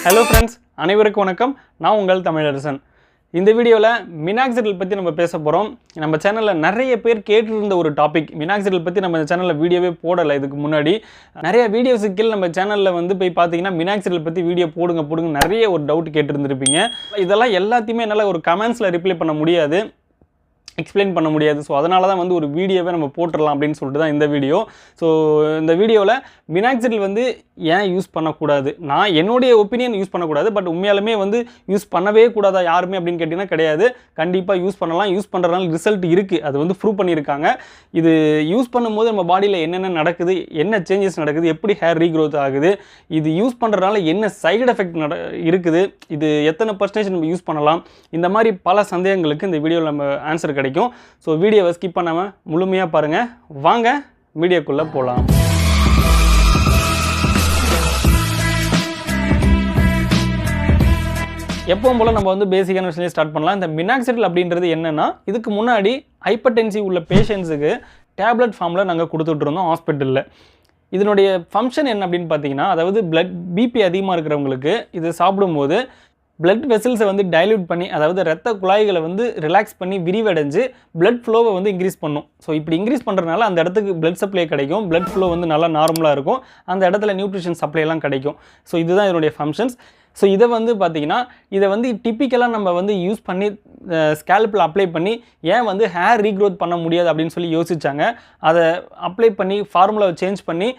Hello friends, அனைவருக்கும் வணக்கம். நான் உங்கள் தமிழரசன். இந்த வீடியோல Minoxidil பத்தி நம்ம பேச போறோம். நம்ம சேனல்ல நிறைய பேர் கேட்டிருந்த ஒரு டாபிக். Minoxidil பத்தி நம்ம சேனல்ல வீடியோவே போடல இதுக்கு முன்னாடி. நிறைய வீடியோஸ்க்கு கீழ நம்ம சேனல்ல போய் பாத்தீங்கன்னா Minoxidil பத்தி வீடியோ போடுங்க நிறைய ஒரு டவுட் கேட்டிருந்திருப்பீங்க. இதெல்லாம் எல்லாத்தையுமே என்னால ஒரு கமெண்ட்ஸ்ல ரிப்ளை பண்ண முடியாது. எக்ஸ்பிளைன் பண்ண முடியாது. ஸோ அதனால தான் ஒரு வீடியோவே நம்ம போட்டுடலாம் அப்படின்னு சொல்லிட்டு தான் இந்த வீடியோ. ஸோ இந்த வீடியோவில் Minoxidil ஏன் யூஸ் பண்ணக்கூடாது, நான் என்னுடைய ஒப்பீனியன் யூஸ் பண்ணக்கூடாது, பட் உண்மையாலுமே யூஸ் பண்ணவே கூடாதா யாருமே அப்படின்னு கேட்டிங்கன்னா கிடையாது. கண்டிப்பாக யூஸ் பண்ணலாம். யூஸ் பண்ணுறதுனால ரிசல்ட் இருக்குது, அது ப்ரூவ் பண்ணியிருக்காங்க. இது யூஸ் பண்ணும்போது நம்ம பாடியில் என்னென்ன நடக்குது, என்ன சேஞ்சஸ் நடக்குது, எப்படி ஹேர் ரீக்ரோத் ஆகுது, இது யூஸ் பண்ணுறதுனால என்ன சைடு எஃபெக்ட் இருக்குது, இது எத்தனை பர்சன்டேஜ் நம்ம யூஸ் பண்ணலாம், இந்த மாதிரி பல சந்தேகங்களுக்கு இந்த வீடியோவில் நம்ம ஆன்சர் கிடைக்கும். ஸோ வீடியோவை ஸ்கிப் பண்ணாமல் முழுமையாக பாருங்கள். வாங்க வீடியோக்குள்ளே போகலாம். எப்பவும் போல் நம்ம பேசிக்கான விஷயம் ஸ்டார்ட் பண்ணலாம். இந்த Minoxidil அப்படின்றது என்னென்னா, இதுக்கு முன்னாடி ஹைப்பர்டென்சிவ் உள்ள பேஷண்ட்ஸுக்கு டேப்லெட் ஃபார்மில் நாங்கள் கொடுத்துட்ருந்தோம் ஹாஸ்பிட்டலில். இதனுடைய ஃபங்க்ஷன் என்ன அப்படின்னு பார்த்தீங்கன்னா, அதாவது பிபி அதிகமாக இருக்கிறவங்களுக்கு இது சாப்பிடும்போது பிளட் வெசல்ஸை டைல்யூட் பண்ணி, அதாவது ரத்த குழாய்களை ரிலாக்ஸ் பண்ணி விரிவடைஞ்சு பிளட் ஃப்ளோவை இன்க்ரீஸ் பண்ணும். ஸோ இப்படி இன்க்ரீஸ் பண்ணுறதுனால அந்த இடத்துக்கு பிளட் சப்ளை கிடைக்கும், பிளட் ஃப்ளோ நல்லா நார்மலாக இருக்கும், அந்த இடத்துல நியூட்ரிஷன் சப்ளைலாம் கிடைக்கும். ஸோ இதுதான் இதனுடைய ஃபங்க்ஷன்ஸ். ஸோ இதை பார்த்தீங்கன்னா, இதை டிப்பிக்கலாக நம்ம யூஸ் பண்ணி ஸ்கேல்பில் அப்ளை பண்ணி ஏன் ஹேர் ரீக்ரோத் பண்ண முடியாது அப்படின்னு சொல்லி யோசிச்சாங்க. அதை அப்ளை பண்ணி ஃபார்முலாவை சேஞ்ச் பண்ணி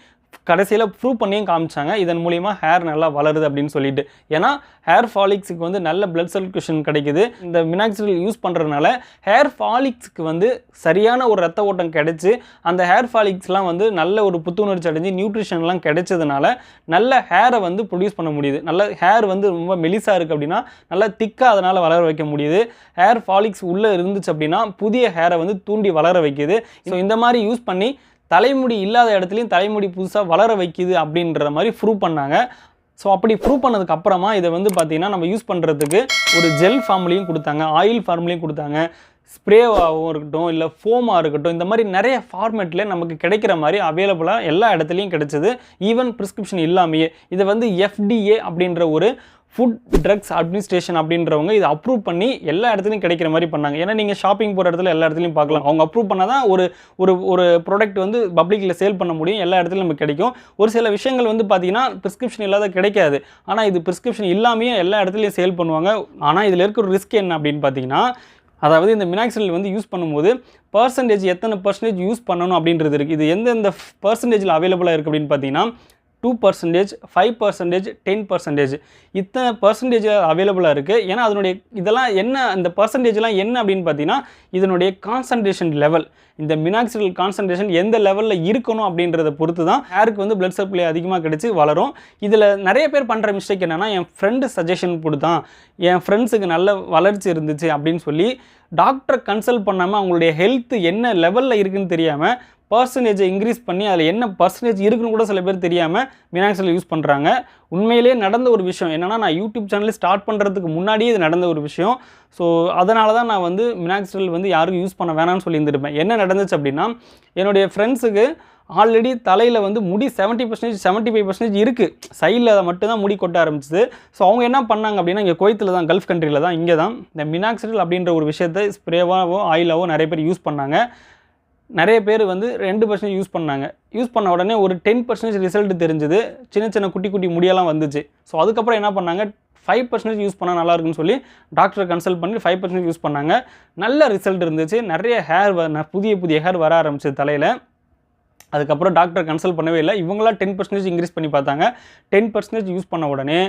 கடைசியில் ப்ரூவ் பண்ணியும் காமிச்சாங்க. இதன் மூலிமா ஹேர் நல்லா வளருது அப்படின்னு சொல்லிட்டு. ஏன்னா ஹேர் ஃபாலிக்ஸுக்கு நல்ல பிளட் சர்க்குலேஷன் கிடைக்குது. இந்த Minoxidil யூஸ் பண்ணுறதுனால ஹேர் ஃபாலிக்ஸுக்கு சரியான ஒரு ரத்த ஓட்டம் கிடைச்சி, அந்த ஹேர் ஃபாலிக்ஸ்லாம் நல்ல ஒரு புத்துணர்ச்சி அடைஞ்சு நியூட்ரிஷன்லாம் கிடைச்சதுனால நல்ல ஹேரை ப்ரொடியூஸ் பண்ண முடியுது. நல்ல ஹேர் ரொம்ப மெலிசாக இருக்குது அப்படின்னா நல்லா திக்காக அதனால் வளர வைக்க முடியுது. ஹேர் ஃபாலிக்ஸ் உள்ளே இருந்துச்சு அப்படின்னா புதிய ஹேரை தூண்டி வளர வைக்குது. ஸோ இந்த மாதிரி யூஸ் பண்ணி தலைமுடி இல்லாத இடத்துலையும் தலைமுடி புதுசாக வளர வைக்குது அப்படின்ற மாதிரி ப்ரூவ் பண்ணாங்க. ஸோ அப்படி ப்ரூவ் பண்ணதுக்கு அப்புறமா இதை பார்த்தீங்கன்னா நம்ம யூஸ் பண்ணுறதுக்கு ஒரு ஜெல் ஃபார்ம்லேயும் கொடுத்தாங்க, ஆயில் ஃபார்ம்லேயும் கொடுத்தாங்க, ஸ்ப்ரேவாகவும் இருக்கட்டும், இல்லை ஃபோமாக இருக்கட்டும், இந்த மாதிரி நிறைய ஃபார்மேட்டில் நமக்கு கிடைக்கிற மாதிரி அவைலபிளாக எல்லா இடத்துலையும் கிடைச்சிது, ஈவன் ப்ரிஸ்கிரிப்ஷன் இல்லாமையே. இதை FDA அப்படின்ற ஒரு ஃபுட் ட்ரக்ஸ் அட்மினிஸ்ட்ரேஷன் அப்படின்றவங்க இதை அப்ரூவ் பண்ணி எல்லா இடத்துலையும் கிடைக்கிற மாதிரி பண்ணாங்க. ஏன்னா நீங்கள் ஷாப்பிங் போகிற இடத்துல எல்லா இடத்துலையும் பார்க்கலாம். அவங்க அப்ரூவ் பண்ணால் தான் ஒரு ப்ராடக்ட் பப்ளிக்கில் சேல் பண்ண முடியும், எல்லா இடத்துலையும் நமக்கு கிடைக்கும். ஒரு சில விஷயங்கள் பார்த்தீங்கன்னா ப்ரிஸ்கிரிப்ஷன் இல்லாத கிடைக்காது, ஆனால் இது ப்ரிஸ்கிரிப்ஷன் இல்லாமையே எல்லா இடத்துலையும் சேல் பண்ணுவாங்க. ஆனால் இதில் இருக்கிற ஒரு ரிஸ்க் என்ன அப்படின்னு பார்த்தீங்கன்னா, அதாவது இந்த Minoxidil யூஸ் பண்ணும்போது எத்தனை பர்சன்டேஜ் யூஸ் பண்ணணும் அப்படின்றது இருக்குது. இது எந்தெந்த பர்சன்டேஜில் அவைலபிளாக இருக்குது அப்படின்னு பார்த்தீங்கன்னா 2%, 5%, 10% இத்தனை பர்சன்டேஜ் அவைலபிளாக இருக்குது. ஏன்னா அதனுடைய இதெல்லாம் என்ன, அந்த பர்சன்டேஜ்லாம் என்ன அப்படின்னு பார்த்தீங்கன்னா, இதனுடைய கான்சன்ட்ரேஷன் லெவல், இந்த Minoxidil கான்சன்ட்ரேஷன் எந்த லெவலில் இருக்கணும் அப்படின்றத பொறுத்து தான் ஹேருக்கு பிளட் சப்ளை அதிகமாக கிடைச்சி வளரும். இதில் நிறைய பேர் பண்ணுற மிஸ்டேக் என்னென்னா, என் ஃப்ரெண்டு சஜஷன் கொடுத்தான், என் ஃப்ரெண்ட்ஸுக்கு நல்ல வளர்ச்சி இருந்துச்சு அப்படின்னு சொல்லி டாக்டரை கன்சல்ட் பண்ணாமல் அவங்களுடைய ஹெல்த் என்ன லெவலில் இருக்குதுன்னு தெரியாமல் பர்சன்டேஜை இன்க்ரீஸ் பண்ணி அதில் என்ன பர்சன்டேஜ் இருக்குன்னு கூட சில பேர் தெரியாமல் Minoxidil யூஸ் பண்ணுறாங்க. உண்மையிலே நடந்த ஒரு விஷயம் என்னென்னா, நான் யூடியூப் சேனல் ஸ்டார்ட் பண்ணுறதுக்கு முன்னாடியே இது நடந்த ஒரு விஷயம். ஸோ அதனால தான் நான் Minoxidil யாருக்கும் யூஸ் பண்ண வேணாம்னு சொல்லி இருந்திருப்பேன். என்ன நடந்துச்சு அப்படின்னா, என்னுடைய ஃப்ரெண்ட்ஸுக்கு ஆல்ரெடி தலையில் முடி 70%, 75% இருக்குது, சைடில் அதை மட்டும்தான் முடி கொட்ட ஆரம்பிச்சிது. ஸோ அவங்க என்ன பண்ணாங்க அப்படின்னா, இங்கே குவைத்தில் தான், கல்ஃப் கண்ட்ரியில் தான், இங்கே தான் இந்த Minoxidil அப்படின்ற ஒரு விஷயத்தை ஸ்ப்ரேவாகவோ ஆயிலாவோ நிறைய பேர் யூஸ் பண்ணாங்க. நிறைய பேர் 2% யூஸ் பண்ணாங்க. யூஸ் பண்ண உடனே ஒரு 10% ரிசல்ட் தெரிஞ்சுது, சின்ன சின்ன குட்டி குட்டி முடியெல்லாம் வந்துச்சு. ஸோ அதுக்கப்புறம் என்ன பண்ணாங்க, 5% யூஸ் பண்ணால் நல்லா இருக்குன்னு சொல்லி டாக்டரை கன்சல்ட் பண்ணி 5% யூஸ் பண்ணாங்க. நல்ல ரிசல்ட் இருந்துச்சு, நிறைய ஹேர் புதிய ஹேர் வர ஆரம்பிச்சு தலையில். அதுக்கப்புறம் டாக்டரை கன்சல்ட் பண்ணவே இல்லை, இவங்களாம் 10% இன்க்ரீஸ் பண்ணி பார்த்தாங்க. 10% யூஸ் பண்ண உடனே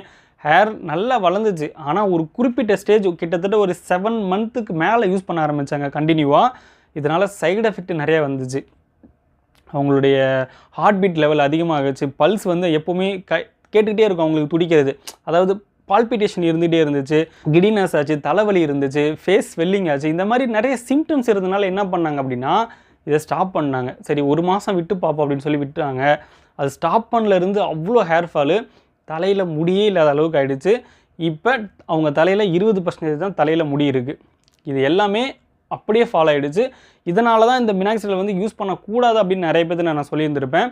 ஹேர் நல்லா வளர்ந்துச்சு. ஆனால் ஒரு குறிப்பிட்ட ஸ்டேஜ், கிட்டத்தட்ட ஒரு 7 மந்த்துக்கு மேலே யூஸ் பண்ண ஆரம்பித்தாங்க கண்டினியூவாக. இதனால் சைடு எஃபெக்ட் நிறைய வந்துச்சு. அவங்களுடைய ஹார்ட் பீட் லெவல் அதிகமாகிடுச்சு, பல்ஸ் எப்போவுமே கேட்டுக்கிட்டே இருக்கும் அவங்களுக்கு, துடிக்கிறது, அதாவது பால்பிட்டேஷன் இருந்துகிட்டே இருந்துச்சு, கிடினஸ் ஆச்சு, தலைவலி இருந்துச்சு, ஃபேஸ் ஸ்வெல்லிங் ஆச்சு. இந்த மாதிரி நிறைய சிம்டம்ஸ் இருந்தனால என்ன பண்ணாங்க அப்படின்னா, இதை ஸ்டாப் பண்ணாங்க. சரி ஒரு மாதம் விட்டு பார்ப்போம் அப்படின்னு சொல்லி விட்டாங்க. அது ஸ்டாப் பண்ணலேருந்து அவ்வளோ ஹேர் ஃபாலு, தலையில் முடியே இல்லாத அளவுக்கு ஆகிடுச்சு. இப்போ அவங்க தலையில் 20% தான் தலையில் முடி இருக்குது. இது எல்லாமே அப்படியே ஃபாலோ ஆகிடுச்சு. இதனால தான் இந்த மினாக்சிடில் வந்து யூஸ் பண்ணக்கூடாது அப்படின்னு நிறைய பேர் நான் சொல்லியிருந்திருப்பேன்.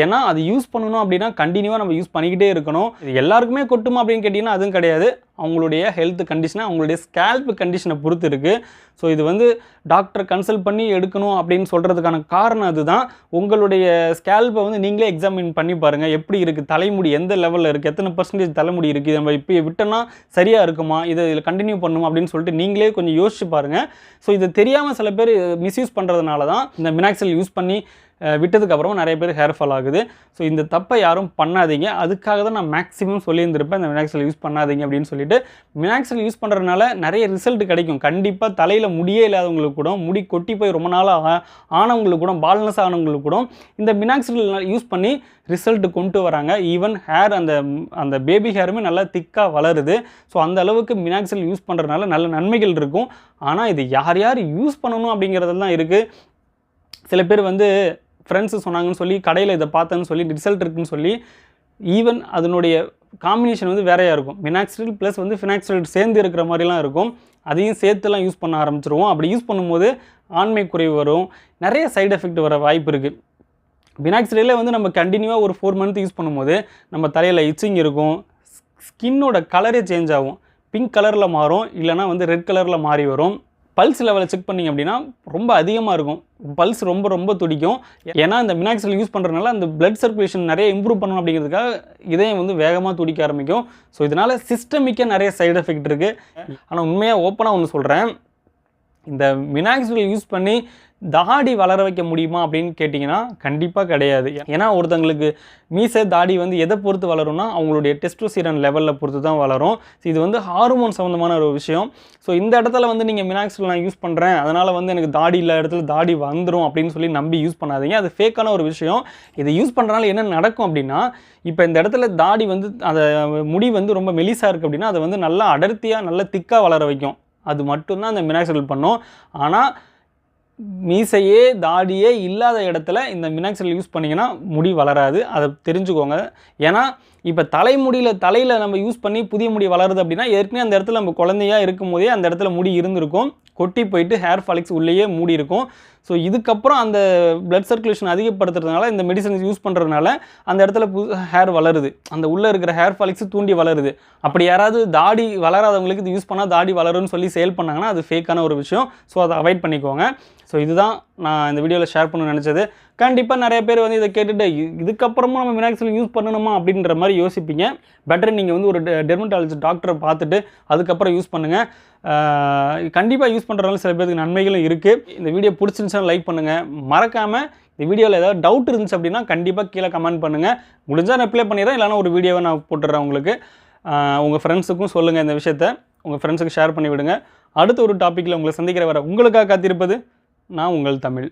ஏன்னா அது யூஸ் பண்ணணும் அப்படின்னா கண்டினியூவாக நம்ம யூஸ் பண்ணிக்கிட்டே இருக்கணும். இது எல்லாருக்குமே கொட்டுமா அப்படின்னு கேட்டிங்கன்னா அதுவும் கிடையாது. அவங்களுடைய ஹெல்த் கண்டிஷனை, அவங்களுடைய ஸ்கேல்ப் கண்டிஷனை பொறுத்து இருக்குது. ஸோ இது வந்து டாக்டரை கன்சல்ட் பண்ணி எடுக்கணும் அப்படின்னு சொல்கிறதுக்கான காரணம் அதுதான். உங்களுடைய ஸ்கேல்ப்பை வந்து நீங்களே எக்ஸாமின் பண்ணி பாருங்கள், எப்படி இருக்குது, தலைமுடி எந்த லெவலில் இருக்குது, எத்தனை பர்சன்டேஜ் தலைமுடி இருக்குது, நம்ம இப்போ விட்டோன்னா சரியாக இருக்குமா, இதில் கண்டினியூ பண்ணணுமா அப்படின்னு சொல்லிட்டு நீங்களே கொஞ்சம் யோசிச்சு பாருங்கள். ஸோ இது தெரியாமல் சில பேர் மிஸ்யூஸ் பண்ணுறதுனால தான் இந்த மினாக்சிடில் யூஸ் பண்ணி விட்டதுக்கப்புறமா நிறைய பேர் ஹேர் ஃபால் ஆகுது. ஸோ இந்த தப்பை யாரும் பண்ணாதீங்க. அதுக்காக தான் நான் மேக்ஸிமம் சொல்லியிருந்திருப்பேன் இந்த மினாக்சிடில் யூஸ் பண்ணாதீங்க அப்படின்னு சொல்லிட்டு. மினாக்சிடில் யூஸ் பண்ணுறதுனால நிறைய ரிசல்ட் கிடைக்கும். கண்டிப்பாக தலையில் முடியே இல்லாதவங்களுக்கு கூட, முடி கொட்டி போய் ரொம்ப நாளாக ஆனவங்களுக்கு கூட, பால்னஸ் ஆனவங்களுக்கு கூட இந்த மினாக்சிடில் யூஸ் பண்ணி ரிசல்ட் கொண்டு வராங்க. ஈவன் ஹேர் அந்த பேபி ஹேருமே நல்லா திக்காக வளருது. ஸோ அந்த அளவுக்கு மினாக்சிடில் யூஸ் பண்ணுறதுனால நல்ல நன்மைகள் இருக்கும். ஆனால் இது யார் யார் யூஸ் பண்ணணும் அப்படிங்கிறதுல தான் இருக்குது. சில பேர் வந்து ஃப்ரெண்ட்ஸு சொன்னாங்கன்னு சொல்லி, கடையில் இதை பார்த்தேன்னு சொல்லி, ரிசல்ட் இருக்குன்னு சொல்லி, ஈவன் அதனுடைய காம்பினேஷன் வந்து வேறையாக இருக்கும். மினாக்சிடில் ப்ளஸ் வந்து ஃபினாக்சிடில் சேர்ந்து இருக்கிற மாதிரிலாம் இருக்கும். அதையும் சேர்த்துலாம் யூஸ் பண்ண ஆரம்பிச்சிருவோம். அப்படி யூஸ் பண்ணும்போது ஆண்மை குறைவு வரும், நிறைய சைடு எஃபெக்ட் வர வாய்ப்பு இருக்குது. மினாக்சிடிலே வந்து நம்ம கண்டினியூவாக ஒரு 4 மந்த் யூஸ் பண்ணும்போது நம்ம தலையில் இச்சிங் இருக்கும், ஸ்கின்னோட கலரே சேஞ்ச் ஆகும், பிங்க் கலரில் மாறும், இல்லைனா வந்து ரெட் கலரில் மாறி வரும். பல்ஸ் லெவலை செக் பண்ணிங்க அப்படின்னா ரொம்ப அதிகமாக இருக்கும், பல்ஸ் ரொம்ப ரொம்ப துடிக்கும். ஏன்னா இந்த மினாக்சிடில் யூஸ் பண்ணுறதுனால அந்த பிளட் சர்க்குலேஷன் நிறைய இம்ப்ரூவ் பண்ணணும் அப்படிங்கிறதுக்காக இதயம் வந்து வேகமாக துடிக்க ஆரம்பிக்கும். ஸோ இதனால் சிஸ்டமிக்காக நிறைய சைடு எஃபெக்ட் இருக்குது. ஆனால் உண்மையாக ஓப்பனாக ஒன்று சொல்கிறேன், இந்த மினாக்சிடில் யூஸ் பண்ணி தாடி வளர வைக்க முடியுமா அப்படின்னு கேட்டிங்கன்னா கண்டிப்பாக கிடையாது. ஏன்னா ஒருத்தங்களுக்கு மீசை தாடி வந்து எதை பொறுத்து வளரும்னா அவங்களுடைய டெஸ்டோஸ்டிரான் லெவலில் பொறுத்து தான் வளரும். இது வந்து ஹார்மோன் சம்மந்தமான ஒரு விஷயம். ஸோ இந்த இடத்துல வந்து நீங்கள் மினாக்சிடில் நான் யூஸ் பண்ணுறேன், அதனால் வந்து எனக்கு தாடி இல்லாத இடத்துல தாடி வந்துடும் அப்படின்னு சொல்லி நம்பி யூஸ் பண்ணாதீங்க. அது ஃபேக்கான ஒரு விஷயம். இதை யூஸ் பண்ணுறதுனால என்ன நடக்கும் அப்படின்னா, இப்போ இந்த இடத்துல தாடி வந்து அந்த முடி வந்து ரொம்ப மெலிசாக இருக்குது அப்படின்னா அதை வந்து நல்லா அடர்த்தியாக நல்லா திக்காக வளர வைக்கும். அது மட்டும்தான் அந்த மினாக்சிடில் பண்ணும். ஆனால் மீசையே தாடியே இல்லாத இடத்துல இந்த மினாக்சிடில் யூஸ் பண்ணிங்கன்னா முடி வளராது. அதை தெரிஞ்சுக்கோங்க. ஏன்னா இப்போ தலையில் நம்ம யூஸ் பண்ணி புதிய முடி வளருது அப்படின்னா ஏற்கனவே அந்த இடத்துல நம்ம குழந்தையாக இருக்கும் போதே அந்த இடத்துல முடி இருந்திருக்கும், கொட்டி போயிட்டு ஹேர் ஃபாலிக்ஸ் உள்ளேயே மூடி இருக்கும். ஸோ இதுக்கப்புறம் அந்த பிளட் சர்க்குலேஷன் அதிகப்படுத்துறதுனால இந்த மெடிசன்ஸ் யூஸ் பண்ணுறதுனால அந்த இடத்துல ஹேர் வளருது, அந்த உள்ளே இருக்கிற ஹேர் ஃபாலிக்ஸ் தூண்டி வளருது. அப்படி யாராவது தாடி வளராதவங்களுக்கு இது யூஸ் பண்ணால் தாடி வளரும்னு சொல்லி சேல் பண்ணாங்கன்னா அது ஃபேக்கான ஒரு விஷயம். ஸோ அதை அவாய்ட் பண்ணிக்கோங்க. ஸோ இதுதான் நான் இந்த வீடியோவில் ஷேர் பண்ணணும்னு நினச்சது. கண்டிப்பாக நிறைய பேர் வந்து இதை கேட்டுட்டு இதுக்கப்புறமும் நம்ம மினாக்சிடில் யூஸ் பண்ணணுமா அப்படின்ற மாதிரி யோசிப்பீங்க. பெட்டர் நீங்கள் வந்து ஒரு டெர்மட்டாலஜிஸ்ட் டாக்டரை பார்த்துட்டு அதுக்கப்புறம் யூஸ் பண்ணுங்கள். கண்டிப்பாக யூஸ் பண்ணுறதுனால சில பேருக்கு நன்மைகளும் இருக்குது. இந்த வீடியோ பிடிச்சிருந்துச்சுன்னா லைக் பண்ணுங்கள். மறக்காமல் இந்த வீடியோவில் ஏதாவது டவுட் இருந்துச்சு அப்படின்னா கண்டிப்பாக கீழே கமெண்ட் பண்ணுங்கள். முடிஞ்சால் நான் ரிப்ளை பண்ணிடுறேன், இல்லைனா ஒரு வீடியோவை நான் போட்டுடுறேன் உங்களுக்கு. உங்கள் ஃப்ரெண்ட்ஸுக்கும் சொல்லுங்கள், இந்த விஷயத்தை உங்கள் ஃப்ரெண்ட்ஸுக்கு ஷேர் பண்ணி விடுங்க. அடுத்த ஒரு டாப்பிக்கில் உங்களை சந்திக்கிற வர உங்களுக்காக காத்திருப்பது நான் உங்கள் தமிழ்.